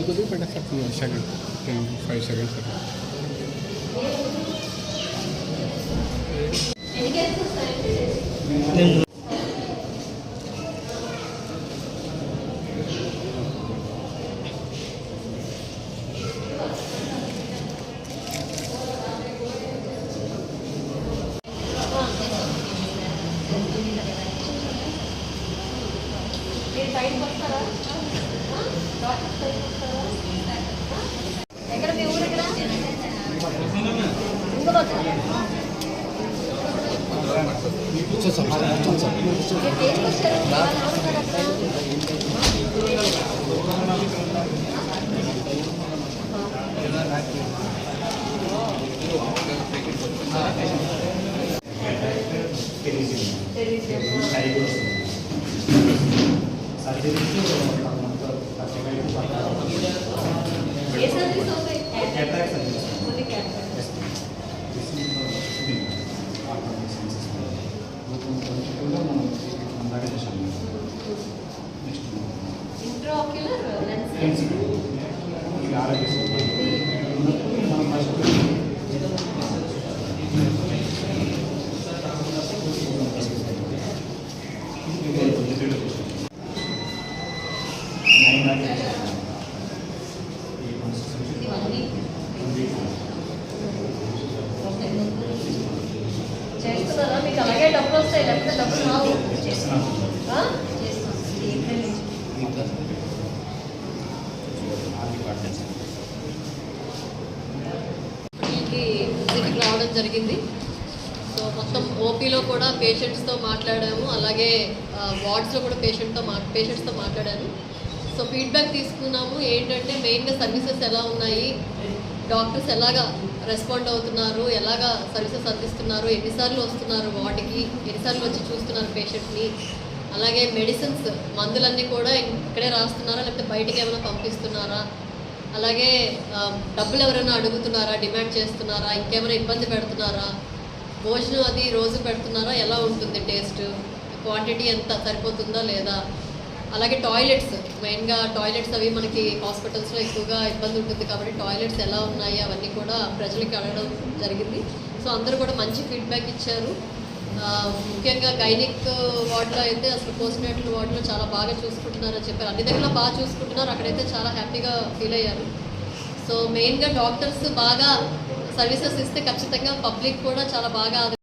కొద్ది పెట్టా sir second 5 seconds ఎక్కడ మీ ఊరు ఎక్కడ ఇంట్రాక్యులర్ లెన్స్ చేస్తున్నారా? మీకు అలాగే డబ్బులు వస్తాయి, లేకపోతే డబ్బులు రావు. విజిట్కి రావడం జరిగింది. సో మొత్తం ఓపీలో కూడా పేషెంట్స్తో మాట్లాడాము, అలాగే వార్డ్స్లో కూడా పేషెంట్స్తో మాట్లాడాను. సో ఫీడ్బ్యాక్ తీసుకున్నాము. ఏంటంటే మెయిన్గా సర్వీసెస్ ఎలా ఉన్నాయి, డాక్టర్స్ ఎలాగా రెస్పాండ్ అవుతున్నారు, ఎలాగా సర్వీసెస్ అందిస్తున్నారు, ఎన్నిసార్లు వస్తున్నారు వార్డుకి, ఎన్నిసార్లు వచ్చి చూస్తున్నారు పేషెంట్ని, అలాగే మెడిసిన్స్ మందులన్నీ కూడా ఇక్కడే రాస్తున్నారా లేకపోతే బయటికి ఏమైనా పంపిస్తున్నారా, అలాగే డబ్బులు ఎవరైనా అడుగుతున్నారా, డిమాండ్ చేస్తున్నారా, ఇంకేమైనా ఇబ్బంది పెడుతున్నారా, భోజనం అది రోజు పెడుతున్నారా, ఎలా ఉంటుంది టేస్ట్, క్వాంటిటీ ఎంత సరిపోతుందా లేదా, అలాగే టాయిలెట్స్, మెయిన్గా టాయిలెట్స్ అవి మనకి హాస్పిటల్స్లో ఎక్కువగా ఇబ్బంది ఉంటుంది కాబట్టి టాయిలెట్స్ ఎలా ఉన్నాయి అవన్నీ కూడా ప్రజలకి అడగడం జరిగింది. సో అందరూ కూడా మంచి ఫీడ్బ్యాక్ ఇచ్చారు. ముఖ్యంగా గైనిక్ వార్డులో అయితే అసలు పోస్ట్ నేటల్ వార్డులో చాలా బాగా చూసుకుంటున్నారని చెప్పారు. అన్ని దగ్గర బాగా చూసుకుంటున్నారు, అక్కడైతే చాలా హ్యాపీగా ఫీల్ అయ్యారు. సో మెయిన్గా డాక్టర్స్ బాగా సర్వీసెస్ ఇస్తే ఖచ్చితంగా పబ్లిక్ కూడా చాలా బాగా